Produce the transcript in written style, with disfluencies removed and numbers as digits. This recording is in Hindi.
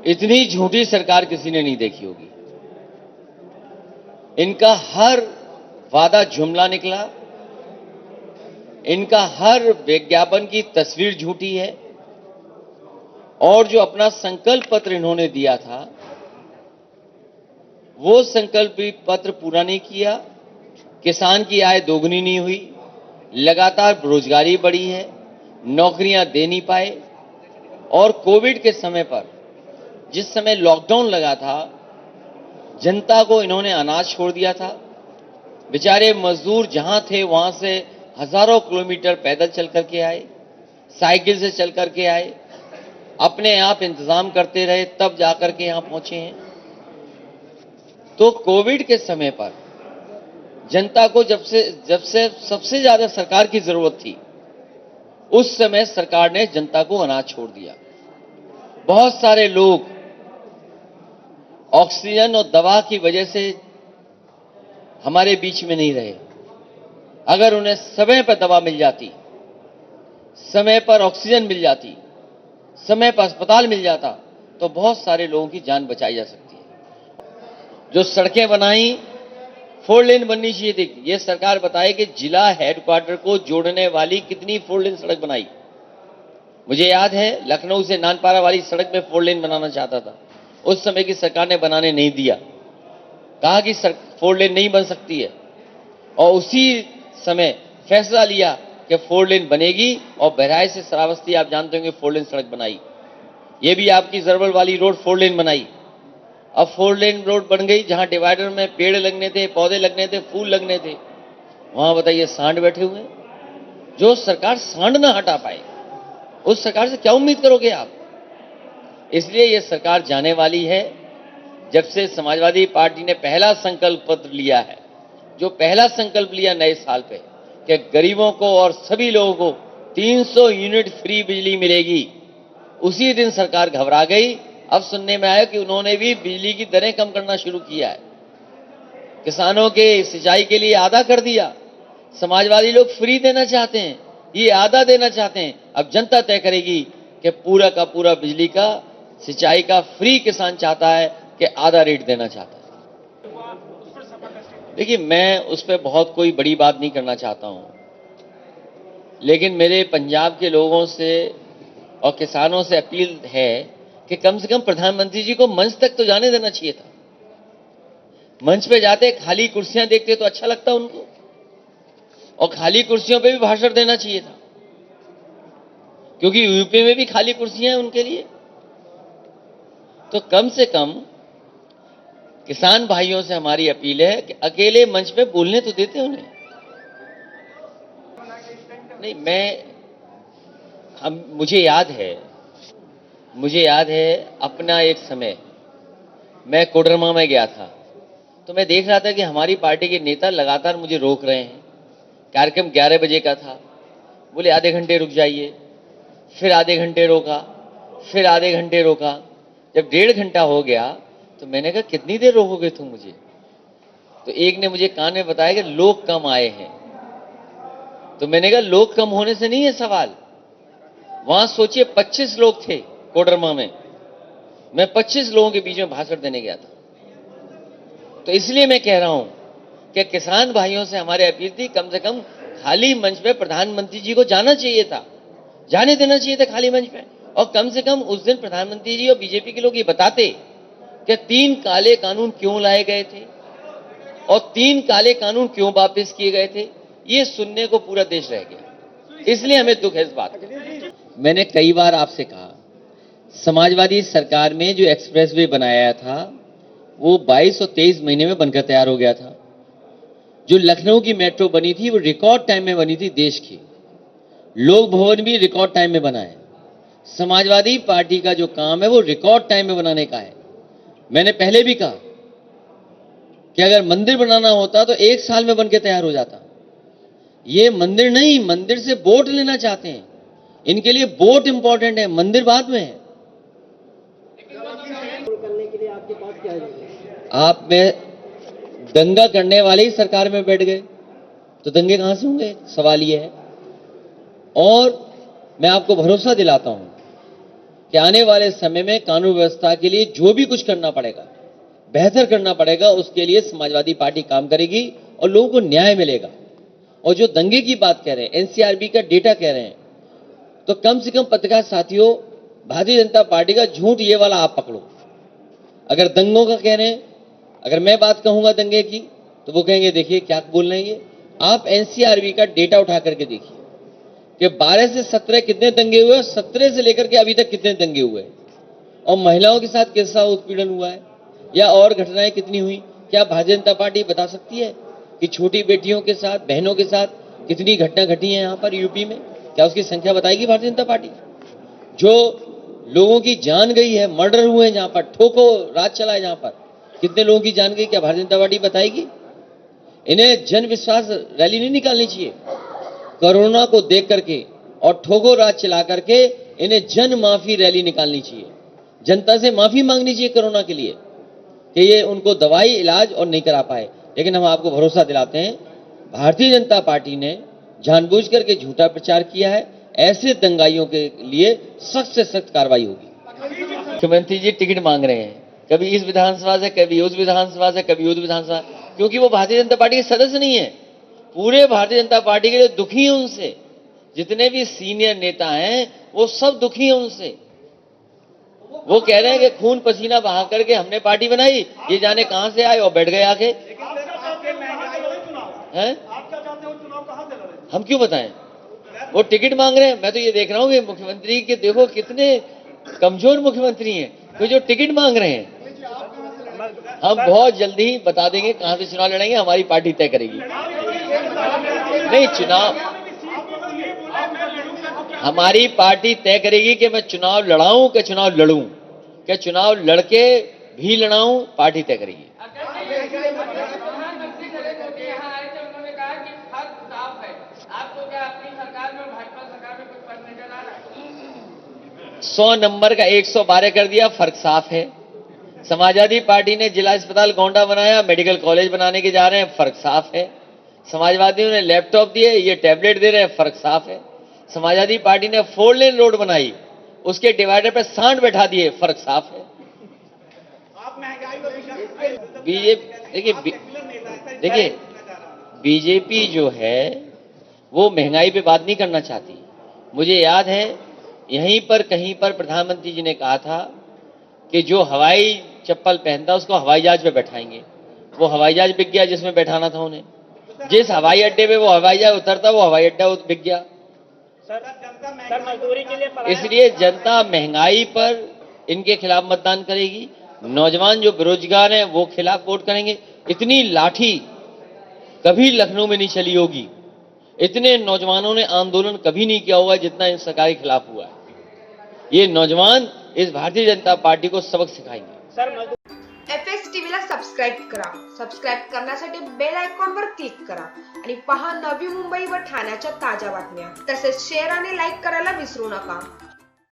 इतनी झूठी सरकार किसी ने नहीं देखी होगी। इनका हर वादा जुमला निकला, इनका हर विज्ञापन की तस्वीर झूठी है, और जो अपना संकल्प पत्र इन्होंने दिया था वो संकल्प पत्र पूरा नहीं किया। किसान की आय दोगुनी नहीं हुई, लगातार बेरोजगारी बढ़ी है, नौकरियां दे नहीं पाए। और कोविड के समय पर, जिस समय लॉकडाउन लगा था, जनता को इन्होंने अनाज छोड़ दिया था। बेचारे मजदूर जहां थे वहां से हजारों किलोमीटर पैदल चल करके आए, साइकिल से चल करके आए, अपने आप इंतजाम करते रहे, तब जाकर के यहां पहुंचे हैं। तो कोविड के समय पर जनता को जब से सबसे ज्यादा सरकार की जरूरत थी, उस समय सरकार ने जनता को अनाज छोड़ दिया। बहुत सारे लोग ऑक्सीजन और दवा की वजह से हमारे बीच में नहीं रहे। अगर उन्हें समय पर दवा मिल जाती, समय पर ऑक्सीजन मिल जाती, समय पर अस्पताल मिल जाता, तो बहुत सारे लोगों की जान बचाई जा सकती है। जो सड़कें बनाई, 4 लेन बननी चाहिए थी। ये सरकार बताए कि जिला हेडक्वार्टर को जोड़ने वाली कितनी 4 लेन सड़क बनाई। मुझे याद है, लखनऊ से नानपारा वाली सड़क में 4 लेन बनाना चाहता था, उस समय की सरकार ने बनाने नहीं दिया, कहा कि 4 लेन नहीं बन सकती है। और उसी समय फैसला लिया कि 4 लेन बनेगी, और बहराइच से श्रावस्ती आप जानते होंगे 4 लेन सड़क बनाई। ये भी आपकी जरवल वाली रोड 4 लेन बनाई। अब 4 लेन रोड बन गई, जहां डिवाइडर में पेड़ लगने थे, पौधे लगने थे, फूल लगने थे, वहां बताइए सांड बैठे हुए। जो सरकार सांड ना हटा पाए, उस सरकार से क्या उम्मीद करोगे आप? इसलिए यह सरकार जाने वाली है। जब से समाजवादी पार्टी ने पहला संकल्प पत्र लिया है, जो पहला संकल्प लिया नए साल पे कि गरीबों को और सभी लोगों को 300 यूनिट फ्री बिजली मिलेगी, उसी दिन सरकार घबरा गई। अब सुनने में आया कि उन्होंने भी बिजली की दरें कम करना शुरू किया है। किसानों के सिंचाई के लिए आधा कर दिया। समाजवादी लोग फ्री देना चाहते हैं, ये आधा देना चाहते हैं। अब जनता तय करेगी कि पूरा का पूरा बिजली का, सिंचाई का फ्री किसान चाहता है कि आधा रेट देना चाहता है। देखिए, मैं उस पर बहुत कोई बड़ी बात नहीं करना चाहता हूं, लेकिन मेरे पंजाब के लोगों से और किसानों से अपील है कि कम से कम प्रधानमंत्री जी को मंच तक तो जाने देना चाहिए था। मंच पे जाते खाली कुर्सियां देखते तो अच्छा लगता उनको, और खाली कुर्सियों पे भी भाषण देना चाहिए था, क्योंकि यूपी में भी खाली कुर्सियां हैं उनके लिए। तो कम से कम किसान भाइयों से हमारी अपील है कि अकेले मंच पे बोलने तो देते उन्हें। नहीं, मुझे याद है अपना एक समय मैं कोडरमा में गया था, तो मैं देख रहा था कि हमारी पार्टी के नेता लगातार मुझे रोक रहे हैं। कार्यक्रम 11 बजे का था, बोले आधे घंटे रुक जाइए, फिर आधे घंटे रोका, फिर आधे घंटे रोका। जब 1.5 घंटा हो गया तो मैंने कहा कितनी देर रोकोगे तुम मुझे? तो एक ने मुझे कान में बताया कि लोग कम आए हैं। तो मैंने कहा लोग कम होने से नहीं है सवाल। वहां सोचिए 25 लोग थे कोडरमा में, मैं 25 लोगों के बीच में भाषण देने गया था। तो इसलिए मैं कह रहा हूं कि किसान भाइयों से हमारी अपील थी, कम से कम खाली मंच पे प्रधानमंत्री जी को जाना चाहिए था, जाने देना चाहिए था खाली मंच पे। और कम से कम उस दिन प्रधानमंत्री जी और बीजेपी के लोग ये बताते कि 3 काले कानून क्यों लाए गए थे और 3 काले कानून क्यों वापस किए गए थे, ये सुनने को पूरा देश रह गया। इसलिए हमें दुख है इस बात का। मैंने कई बार आपसे कहा, समाजवादी सरकार में जो एक्सप्रेसवे बनाया था वो 22 और 23 महीने में बनकर तैयार हो गया था। जो लखनऊ की मेट्रो बनी थी वो रिकॉर्ड टाइम में बनी थी देश की। लोक भवन भी रिकॉर्ड टाइम में बना है। समाजवादी पार्टी का जो काम है वो रिकॉर्ड टाइम में बनाने का है। मैंने पहले भी कहा कि अगर मंदिर बनाना होता तो 1 साल में बनकर तैयार हो जाता। ये मंदिर नहीं, मंदिर से वोट लेना चाहते हैं, इनके लिए वोट इंपॉर्टेंट है, मंदिर बाद में है। करने के लिए आपके पास क्या है? आप में दंगा करने वाले ही सरकार में बैठ गए तो दंगे कहां से होंगे, सवाल यह है। और मैं आपको भरोसा दिलाता हूं कि आने वाले समय में कानून व्यवस्था के लिए जो भी कुछ करना पड़ेगा, बेहतर करना पड़ेगा, उसके लिए समाजवादी पार्टी काम करेगी और लोगों को न्याय मिलेगा। और जो दंगे की बात कह रहे हैं, एनसीआरबी का डेटा कह रहे हैं, तो कम से कम पत्रकार साथियों, भारतीय जनता पार्टी का झूठ ये वाला आप पकड़ो। अगर दंगों का कह रहे हैं, अगर मैं बात कहूंगा दंगे की, तो वो कहेंगे देखिए क्या बोल रहे हैं ये। आप एनसीआरबी का डेटा उठा करके देखिए कि 12 से 17 कितने दंगे हुए, 17 से लेकर के अभी तक कितने दंगे हुए, और महिलाओं के साथ कैसा उत्पीड़न हुआ है या और घटनाएं कितनी हुई। क्या भारतीय जनता पार्टी बता सकती है कि छोटी बेटियों के साथ, बहनों के साथ कितनी घटना घटी है यहाँ पर यूपी में? क्या उसकी संख्या बताएगी भारतीय जनता पार्टी? जो लोगों की जान गई है, मर्डर हुए हैं जहां पर, ठोको राज चला है जहां पर, कितने लोगों की जान गई, क्या भारतीय जनता पार्टी बताएगी? इन्हें जन विश्वास रैली नहीं निकालनी चाहिए कोरोना को देख करके और ठोको राज चला करके, इन्हें जन माफी रैली निकालनी चाहिए, जनता से माफी मांगनी चाहिए कोरोना के लिए कि ये उनको दवाई, इलाज और नहीं करा पाए। लेकिन हम आपको भरोसा दिलाते हैं, भारतीय जनता पार्टी ने जानबूझ करके झूठा प्रचार किया है। ऐसे दंगाइयों के लिए सख्त से सख्त कार्रवाई होगी। मुख्यमंत्री जी टिकट मांग रहे हैं, कभी इस विधानसभा से, कभी उस विधानसभा से, कभी उस विधानसभा, क्योंकि वो भारतीय जनता पार्टी के सदस्य नहीं है। पूरे भारतीय जनता पार्टी के लिए दुखी है उनसे। जितने भी सीनियर नेता हैं वो सब दुखी हैं उनसे। वो कह रहे हैं कि खून पसीना बहा करके हमने पार्टी बनाई, ये जाने कहां से आए और बैठ गए आके। हैं? हम क्यों बताएं? वो टिकट मांग रहे हैं। मैं तो ये देख रहा हूँ कि मुख्यमंत्री के देखो कितने कमजोर मुख्यमंत्री हैं, तो जो टिकट मांग रहे हैं। हम बहुत जल्दी ही बता देंगे कहां से चुनाव लड़ेंगे, हमारी पार्टी तय करेगी। नहीं, चुनाव हमारी पार्टी तय करेगी कि मैं चुनाव लड़ाऊं कि चुनाव लड़ूं, क्या चुनाव लड़के भी लड़ाऊं, पार्टी तय करेगी। प्रधानमंत्री नरेंद्र मोदी यहाँ आए थे, उन्होंने कहा कि फर्क साफ है। आपको क्या अपनी सरकार में, भाजपा सरकार में कुछ फर्क नजर आ रहा है? 100 नंबर का 112 कर दिया, फर्क साफ है। समाजवादी पार्टी ने जिला अस्पताल गोंडा बनाया, मेडिकल कॉलेज बनाने के जा रहे हैं, फर्क साफ है। समाजवादियों ने लैपटॉप दिए, ये टैबलेट दे रहे हैं, फर्क साफ है। समाजवादी पार्टी ने 4 लेन रोड बनाई, उसके डिवाइडर पे सांड बैठा दिए, फर्क साफ है। बीजेपी देखिए बीजेपी जो है वो महंगाई पे बात नहीं करना चाहती। मुझे याद है यहीं पर कहीं पर प्रधानमंत्री जी ने कहा था कि जो हवाई चप्पल पहनता उसको हवाई जहाज पे बैठाएंगे। वो हवाई जहाज बिक गया जिसमें बैठाना था उन्हें। जिस हवाई अड्डे पे वो हवाई जहाज उतरता वो हवाई अड्डा बिक गया। सर मजदूरी के लिए इसलिए जनता महंगाई पर इनके खिलाफ मतदान करेगी। नौजवान जो बेरोजगार हैं वो खिलाफ वोट करेंगे। इतनी लाठी कभी लखनऊ में नहीं चली होगी, इतने नौजवानों ने आंदोलन कभी नहीं किया होगा जितना इन सरकार के खिलाफ हुआ है। ये नौजवान इस भारतीय जनता पार्टी को सबक सिखाएंगे। FS टीव्हीला सबस्क्राईब करा. सबस्क्राईब करण्यासाठी बेल आयकॉनवर क्लिक करा आणि पहा नवी मुंबई व ठाण्याच्या ताज्या बातम्या. तसेच शेअर आणि लाईक करायला विसरू नका.